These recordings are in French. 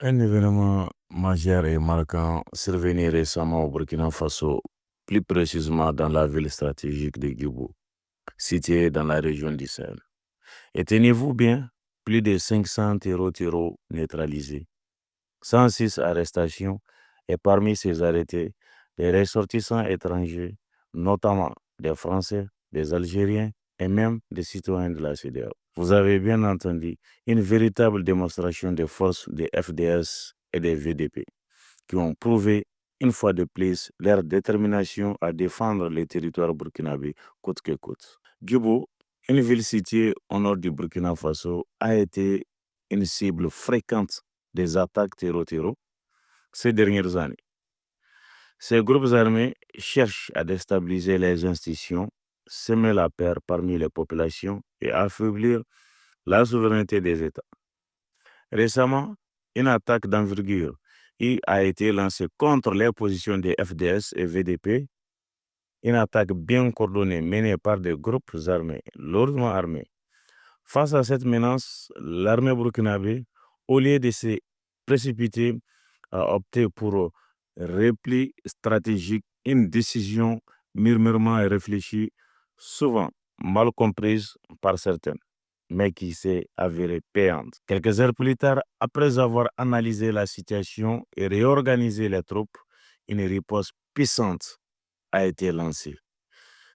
Un événement majeur et marquant survenu récemment au Burkina Faso, plus précisément dans la ville stratégique de Guibou, située dans la région du Sahel. Et tenez-vous bien, plus de 500 terreaux neutralisés, 106 arrestations et parmi ces arrêtés, des ressortissants étrangers, notamment des Français, des Algériens et même des citoyens de la CEDEAO. Vous avez bien entendu, une véritable démonstration de force des FDS et des VDP qui ont prouvé une fois de plus leur détermination à défendre les territoires burkinabés coûte que coûte. Guibou, une ville située au nord du Burkina Faso, a été une cible fréquente des attaques terreau ces dernières années. Ces groupes armés cherchent à déstabiliser les institutions, semer la peur parmi les populations et affaiblir la souveraineté des États. Récemment, une attaque d'envergure a été lancée contre les positions des FDS et VDP, une attaque bien coordonnée menée par des groupes armés, lourdement armés. Face à cette menace, l'armée burkinabé, au lieu de se précipiter, a opté pour un repli stratégique, une décision mûrement réfléchie, souvent mal comprise par certains, mais qui s'est avérée payante. Quelques heures plus tard, après avoir analysé la situation et réorganisé les troupes, une riposte puissante a été lancée.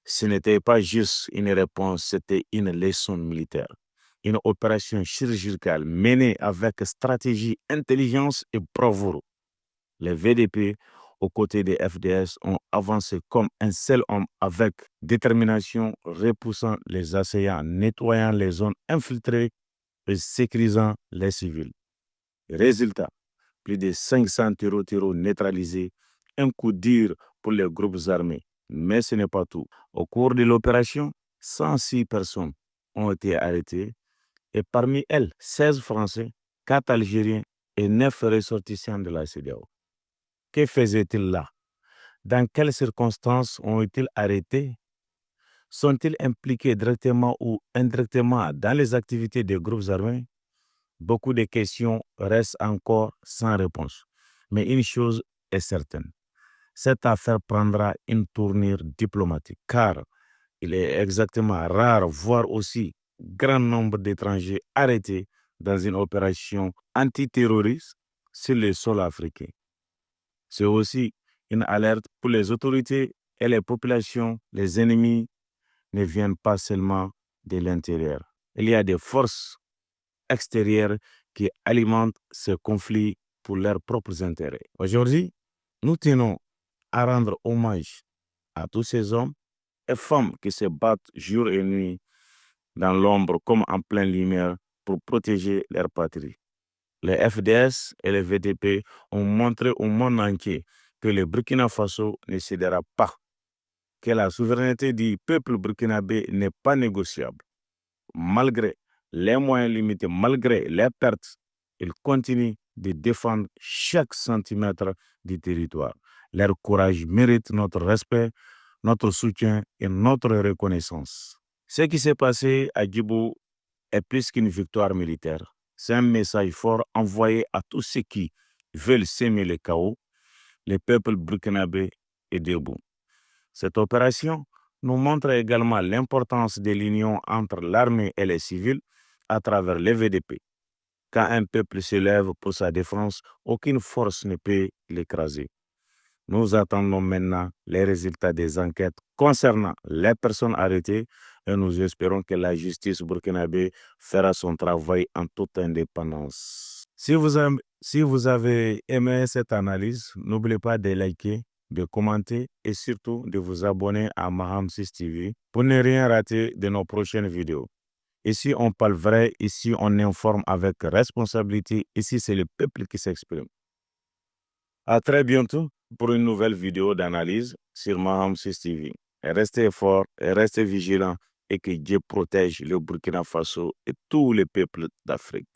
Ce n'était pas juste une réponse, c'était une leçon militaire. Une opération chirurgicale menée avec stratégie, intelligence et bravoure. Les VDP, aux côtés des FDS, ont avancé comme un seul homme avec détermination, repoussant les assaillants, nettoyant les zones infiltrées et sécurisant les civils. Résultat, plus de 500 terreaux neutralisés, un coup dur pour les groupes armés. Mais ce n'est pas tout. Au cours de l'opération, 106 personnes ont été arrêtées et parmi elles, 16 Français, 4 Algériens et 9 ressortissants de la CEDEAO. Que faisaient-ils là? Dans quelles circonstances ont-ils arrêtés? Sont-ils impliqués directement ou indirectement dans les activités des groupes armés? Beaucoup de questions restent encore sans réponse. Mais une chose est certaine, cette affaire prendra une tournure diplomatique car il est exactement rare, voire aussi grand nombre d'étrangers arrêtés dans une opération antiterroriste sur le sol africain. C'est aussi une alerte pour les autorités et les populations. Les ennemis ne viennent pas seulement de l'intérieur. Il y a des forces extérieures qui alimentent ce conflit pour leurs propres intérêts. Aujourd'hui, nous tenons à rendre hommage à tous ces hommes et femmes qui se battent jour et nuit dans l'ombre comme en pleine lumière pour protéger leur patrie. Les FDS et les VDP ont montré au monde entier que le Burkina Faso ne cédera pas, que la souveraineté du peuple burkinabé n'est pas négociable. Malgré les moyens limités, malgré les pertes, ils continuent de défendre chaque centimètre du territoire. Leur courage mérite notre respect, notre soutien et notre reconnaissance. Ce qui s'est passé à Djibou est plus qu'une victoire militaire. C'est un message fort envoyé à tous ceux qui veulent semer le chaos. Le peuple burkinabé est debout. Cette opération nous montre également l'importance de l'union entre l'armée et les civils à travers les VDP. Quand un peuple se lève pour sa défense, aucune force ne peut l'écraser. Nous attendons maintenant les résultats des enquêtes concernant les personnes arrêtées et nous espérons que la justice burkinabé fera son travail en toute indépendance. Si vous avez aimé cette analyse, n'oubliez pas de liker, de commenter et surtout de vous abonner à Maham 6 TV pour ne rien rater de nos prochaines vidéos. Ici, on parle vrai, ici, on informe avec responsabilité, ici, c'est le peuple qui s'exprime. À très bientôt pour une nouvelle vidéo d'analyse sur Maham 6 TV. Et restez forts et restez vigilants et que Dieu protège le Burkina Faso et tous les peuples d'Afrique.